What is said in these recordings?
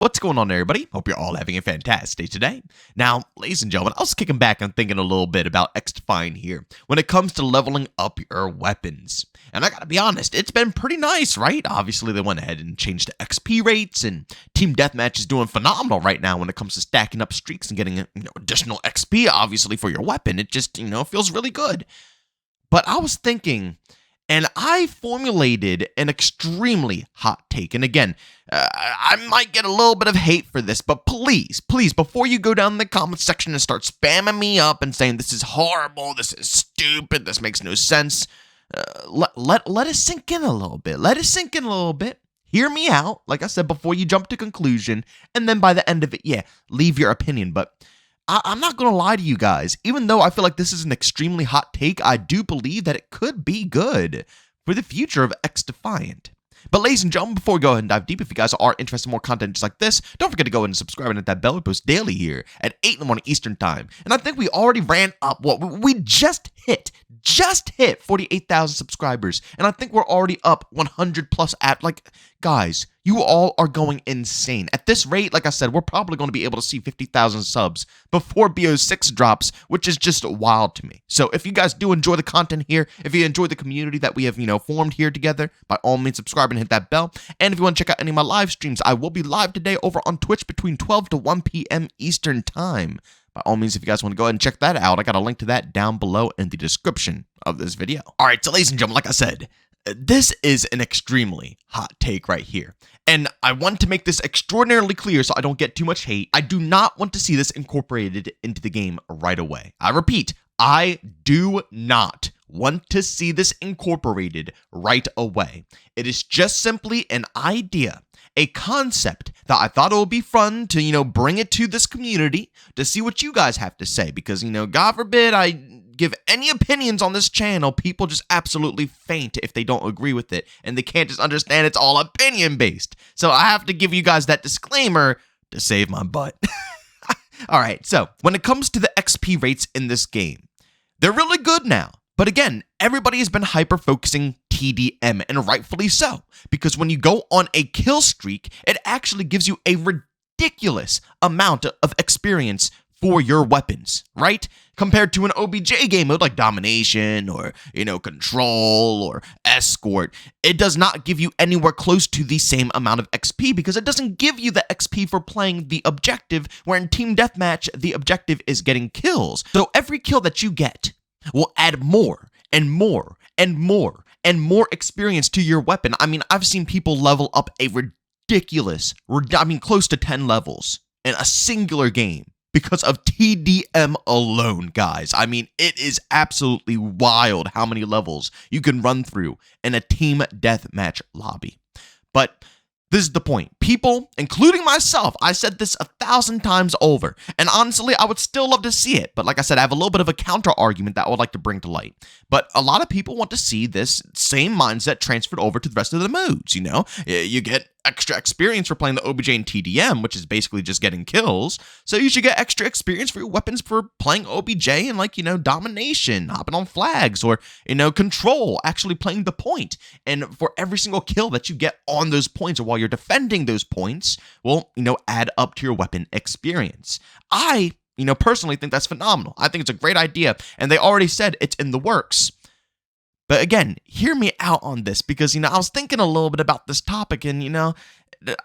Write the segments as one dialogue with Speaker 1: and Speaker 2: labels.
Speaker 1: What's going on, everybody? Hope you're all having a fantastic day today. Now, ladies and gentlemen, I was kicking back and thinking a little bit about XDefiant here when it comes to leveling up your weapons. And I gotta be honest, it's been pretty nice, right? Obviously, they went ahead and changed the XP rates, and Team Deathmatch is doing phenomenal right now when it comes to stacking up streaks and getting additional XP, obviously, for your weapon. It just, feels really good. But I was thinking, and I formulated an extremely hot take. And again, I might get a little bit of hate for this, but please, before you go down in the comment section and start spamming me up and saying this is horrible, this is stupid, this makes no sense, let it sink in a little bit. Let it sink in a little bit. Hear me out, like I said, before you jump to conclusion. And then by the end of it, leave your opinion. But I'm not going to lie to you guys. Even though I feel like this is an extremely hot take, I do believe that it could be good for the future of XDefiant. But ladies and gentlemen, before we go ahead and dive deep, if you guys are interested in more content just like this, don't forget to go ahead and subscribe and hit that bell. We post daily here at 8 in the morning Eastern time. And I think we already ran up we just hit 48,000 subscribers. And I think we're already up 100 plus guys, you all are going insane. At this rate, like I said, we're probably going to be able to see 50,000 subs before BO6 drops, which is just wild to me. So if you guys do enjoy the content here, if you enjoy the community that we have, formed here together, by all means, subscribe and hit that bell. And if you want to check out any of my live streams, I will be live today over on Twitch between 12 to 1 p.m. Eastern time. By all means, if you guys want to go ahead and check that out, I got a link to that down below in the description of this video. All right, so ladies and gentlemen, like I said, this is an extremely hot take right here. And I want to make this extraordinarily clear so I don't get too much hate. I do not want to see this incorporated into the game right away. I repeat, I do not want to see this incorporated right away. It is just simply an idea, a concept that I thought it would be fun to, bring it to this community to see what you guys have to say. Because, God forbid I give any opinions on this channel, people just absolutely faint if they don't agree with it, and they can't just understand it's all opinion based. So I have to give you guys that disclaimer to save my butt. All right, so when it comes to the XP rates in this game, they're really good now. But again, everybody has been hyper-focusing TDM, and rightfully so, because when you go on a kill streak, it actually gives you a ridiculous amount of experience for your weapons, right? Compared to an OBJ game mode like Domination or, Control or Escort, it does not give you anywhere close to the same amount of XP because it doesn't give you the XP for playing the objective, where in Team Deathmatch, the objective is getting kills. So every kill that you get will add more and more and more and more experience to your weapon. I mean, I've seen people level up a ridiculous, close to 10 levels in a singular game because of TDM alone, guys. I mean, it is absolutely wild how many levels you can run through in a team deathmatch lobby. But this is the point. People, including myself, I said this 1,000 times over, and honestly, I would still love to see it. But like I said, I have a little bit of a counter argument that I would like to bring to light. But a lot of people want to see this same mindset transferred over to the rest of the modes, You get extra experience for playing the OBJ and TDM, which is basically just getting kills. So you should get extra experience for your weapons for playing OBJ and Domination, hopping on flags, or, Control, actually playing the point. And for every single kill that you get on those points or while you're defending those points will, add up to your weapon experience. I, personally think that's phenomenal. I think it's a great idea, and they already said it's in the works. But again, hear me out on this because, I was thinking a little bit about this topic and,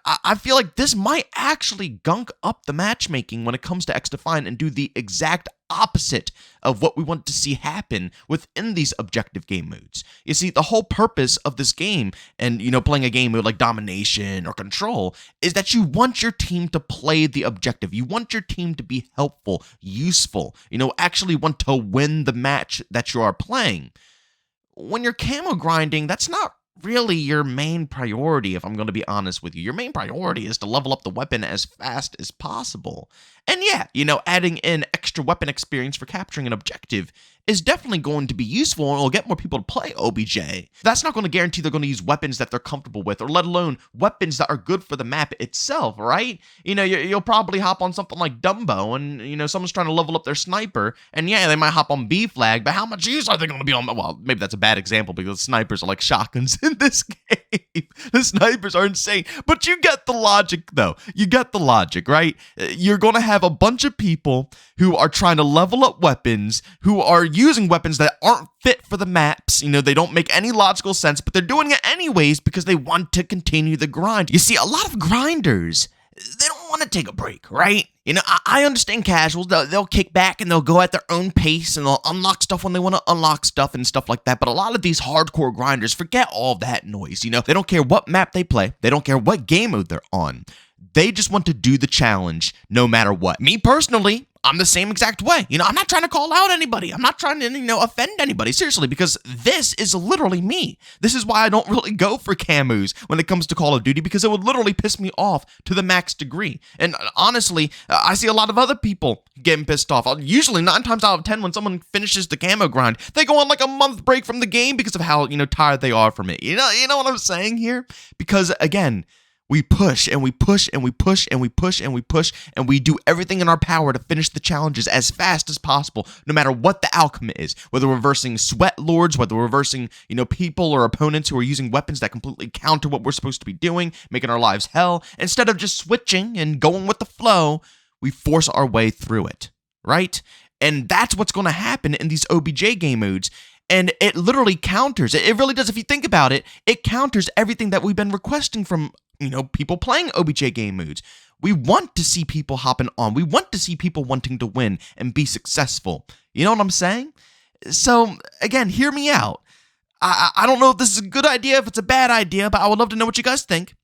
Speaker 1: I feel like this might actually gunk up the matchmaking when it comes to XDefiant and do the exact opposite of what we want to see happen within these objective game modes. You see, the whole purpose of this game and, playing a game mode like Domination or Control is that you want your team to play the objective. You want your team to be helpful, useful, actually want to win the match that you are playing. When you're camo grinding, that's not really your main priority, if I'm going to be honest with you. Your main priority is to level up the weapon as fast as possible. And yeah, adding in extra weapon experience for capturing an objective is definitely going to be useful and will get more people to play OBJ. That's not going to guarantee they're going to use weapons that they're comfortable with, or let alone weapons that are good for the map itself, right? You'll probably hop on something like Dumbo, and someone's trying to level up their sniper, and yeah, they might hop on B flag, but how much use are they going to be on? Well, maybe that's a bad example because snipers are like shotguns in this game. The snipers are insane, but you get the logic, though. You get the logic, right? You're going to have a bunch of people who are trying to level up weapons, who are using weapons that aren't fit for the maps. They don't make any logical sense, but they're doing it anyways because they want to continue the grind. You see, a lot of grinders, they don't want to take a break, right? I understand casuals, they'll kick back and they'll go at their own pace and they'll unlock stuff when they want to unlock stuff and stuff like that. But a lot of these hardcore grinders forget all that noise. They don't care what map they play. They don't care what game mode they're on. They just want to do the challenge no matter what. Me personally, I'm the same exact way. I'm not trying to call out anybody. I'm not trying to, offend anybody. Seriously, because this is literally me. This is why I don't really go for camos when it comes to Call of Duty, because it would literally piss me off to the max degree. And honestly, I see a lot of other people getting pissed off. Usually, 9 times out of 10, when someone finishes the camo grind, they go on like a month break from the game because of how, tired they are from it. You know what I'm saying here? Because, again, we push and we push and we push and we push and we push and we do everything in our power to finish the challenges as fast as possible, no matter what the outcome is. Whether we're versing sweat lords, whether we're versing, people or opponents who are using weapons that completely counter what we're supposed to be doing, making our lives hell. Instead of just switching and going with the flow, we force our way through it, right? And that's what's going to happen in these OBJ game modes. And it literally counters, it really does. If you think about it, it counters everything that we've been requesting from, people playing OBJ game modes. We want to see people hopping on. We want to see people wanting to win and be successful. You know what I'm saying? So, again, hear me out. I don't know if this is a good idea, if it's a bad idea, but I would love to know what you guys think.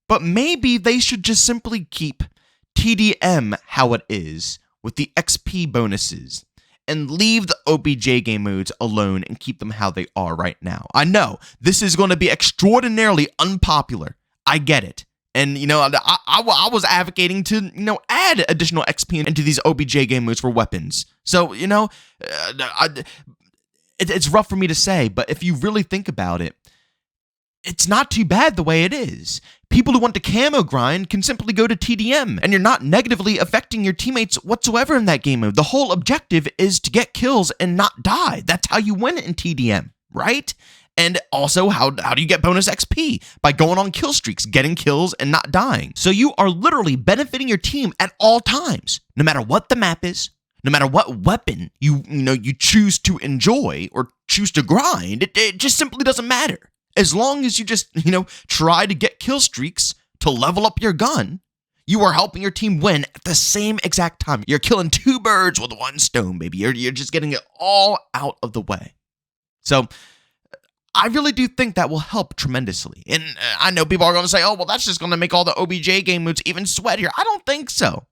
Speaker 1: But maybe they should just simply keep TDM how it is with the XP bonuses, and leave the OBJ game modes alone and keep them how they are right now. I know this is going to be extraordinarily unpopular. I get it. And, I was advocating to, add additional XP into these OBJ game modes for weapons. So, it's rough for me to say, but if you really think about it, it's not too bad the way it is. People who want to camo grind can simply go to TDM, and you're not negatively affecting your teammates whatsoever in that game mode. The whole objective is to get kills and not die. That's how you win in TDM, right? And also, how do you get bonus XP? By going on kill streaks, getting kills, and not dying. So you are literally benefiting your team at all times, no matter what the map is, no matter what weapon you choose to enjoy or choose to grind. It just simply doesn't matter. As long as you just, try to get kill streaks to level up your gun, you are helping your team win at the same exact time. You're killing 2 birds with 1 stone, baby. You're just getting it all out of the way. So, I really do think that will help tremendously. And I know people are going to say, oh, well, that's just going to make all the OBJ game modes even sweatier. I don't think so.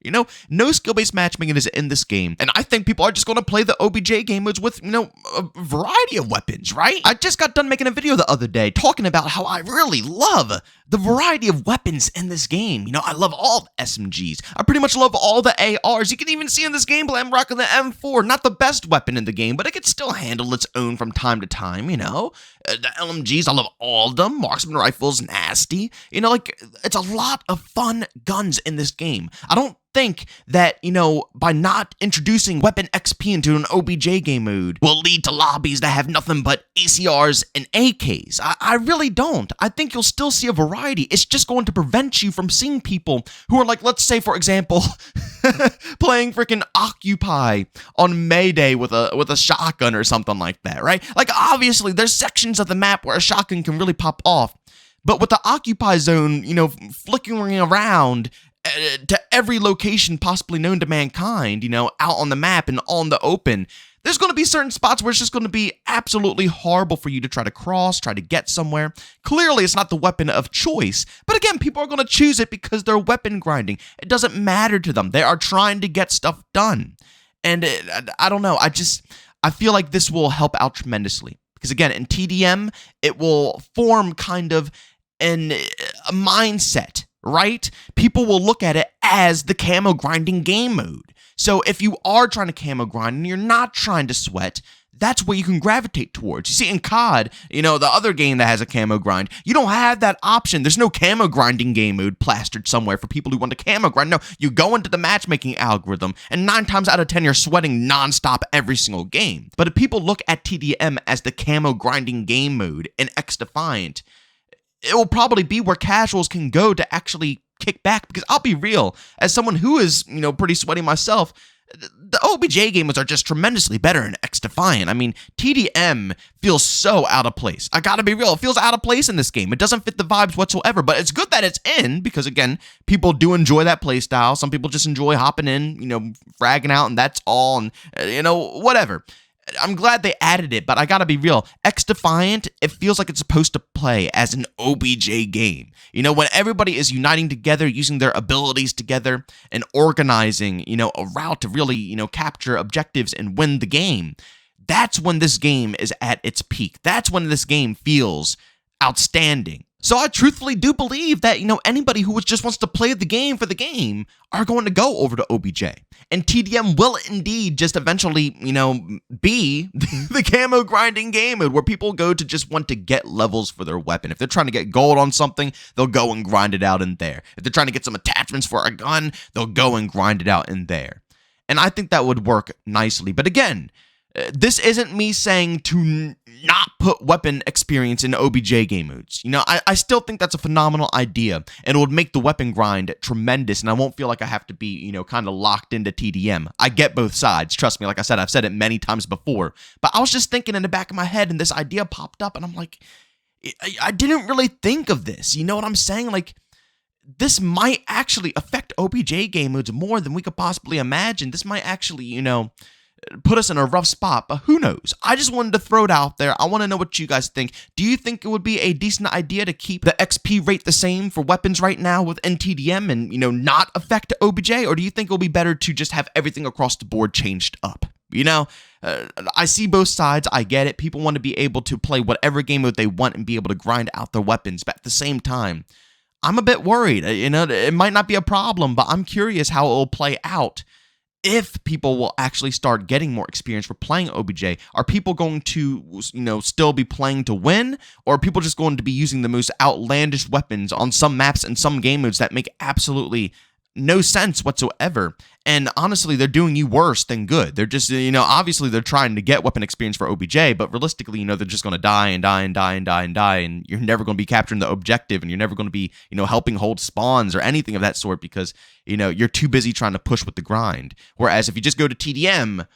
Speaker 1: No skill-based matchmaking is in this game. And I think people are just going to play the OBJ game modes with, a variety of weapons, right? I just got done making a video the other day talking about how I really love the variety of weapons in this game. I love all the SMGs. I pretty much love all the ARs. You can even see in this gameplay, I'm rocking the M4. Not the best weapon in the game, but it can still handle its own from time to time, The LMGs, I love all of them. Marksman rifles, nasty. It's a lot of fun guns in this game. I don't think that, by not introducing weapon XP into an OBJ game mode will lead to lobbies that have nothing but ACRs and AKs. I really don't. I think you'll still see a variety. It's just going to prevent you from seeing people who are like, let's say, for example, playing freaking Occupy on Mayday with a shotgun or something like that, right? Like, obviously, there's sections of the map where a shotgun can really pop off. But with the Occupy zone, flickering around to every location possibly known to mankind, out on the map and on the open, there's going to be certain spots where it's just going to be absolutely horrible for you to try to cross, try to get somewhere. Clearly, it's not the weapon of choice. But again, people are going to choose it because they're weapon grinding. It doesn't matter to them. They are trying to get stuff done. And I don't know. I feel like this will help out tremendously. Because again, in TDM, it will form kind of a mindset, right? People will look at it as the camo grinding game mode. So if you are trying to camo grind and you're not trying to sweat, that's where you can gravitate towards. You see, in COD, the other game that has a camo grind, you don't have that option. There's no camo grinding game mode plastered somewhere for people who want to camo grind. No, you go into the matchmaking algorithm, and 9 times out of 10, you're sweating nonstop every single game. But if people look at TDM as the camo grinding game mode in XDefiant, it will probably be where casuals can go to actually kick back, because I'll be real, as someone who is, pretty sweaty myself, the OBJ gamers are just tremendously better in XDefiant. I mean, TDM feels so out of place. I gotta be real, it feels out of place in this game. It doesn't fit the vibes whatsoever, but it's good that it's in, because again, people do enjoy that playstyle. Some people just enjoy hopping in, fragging out, and that's all, and, whatever. I'm glad they added it, but I gotta be real. XDefiant, it feels like it's supposed to play as an OBJ game. When everybody is uniting together, using their abilities together, and organizing, a route to really, capture objectives and win the game. That's when this game is at its peak. That's when this game feels outstanding. So I truthfully do believe that, anybody who just wants to play the game for the game are going to go over to OBJ. And TDM will indeed just eventually, be the camo grinding game mode where people go to just want to get levels for their weapon. If they're trying to get gold on something, they'll go and grind it out in there. If they're trying to get some attachments for a gun, they'll go and grind it out in there. And I think that would work nicely. But again, this isn't me saying to not put weapon experience in OBJ game modes. I still think that's a phenomenal idea, and it would make the weapon grind tremendous, and I won't feel like I have to be, kind of locked into TDM. I get both sides. Trust me, like I said, I've said it many times before. But I was just thinking in the back of my head, and this idea popped up, and I'm like, I didn't really think of this. You know what I'm saying? Like, this might actually affect OBJ game modes more than we could possibly imagine. This might actually, put us in a rough spot, but who knows? I just wanted to throw it out there. I want to know what you guys think. Do you think it would be a decent idea to keep the XP rate the same for weapons right now with NTDM and, not affect OBJ? Or do you think it'll be better to just have everything across the board changed up? I see both sides. I get it. People want to be able to play whatever game mode they want and be able to grind out their weapons, but at the same time, I'm a bit worried. It might not be a problem, but I'm curious how it will play out. If people will actually start getting more experience for playing OBJ, are people going to, still be playing to win? Or are people just going to be using the most outlandish weapons on some maps and some game modes that make absolutely no sense whatsoever? And honestly, they're doing you worse than good. They're just, obviously they're trying to get weapon experience for OBJ, but realistically, they're just going to die and die and die and die and die, and you're never going to be capturing the objective, and you're never going to be, helping hold spawns or anything of that sort because, you're too busy trying to push with the grind. Whereas if you just go to TDM,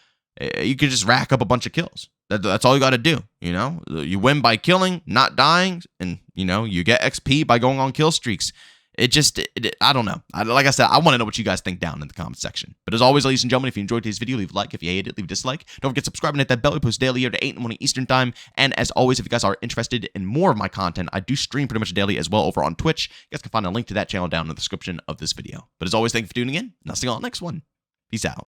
Speaker 1: you can just rack up a bunch of kills. That's all you got to do, You win by killing, not dying, and, you get XP by going on kill streaks. I don't know. Like I said, I want to know what you guys think down in the comment section. But as always, ladies and gentlemen, if you enjoyed today's video, leave a like. If you hated it, leave a dislike. Don't forget to subscribe and hit that bell. We post daily here at 8 in the morning Eastern time. And as always, if you guys are interested in more of my content, I do stream pretty much daily as well over on Twitch. You guys can find a link to that channel down in the description of this video. But as always, thank you for tuning in, and I'll see you all next one. Peace out.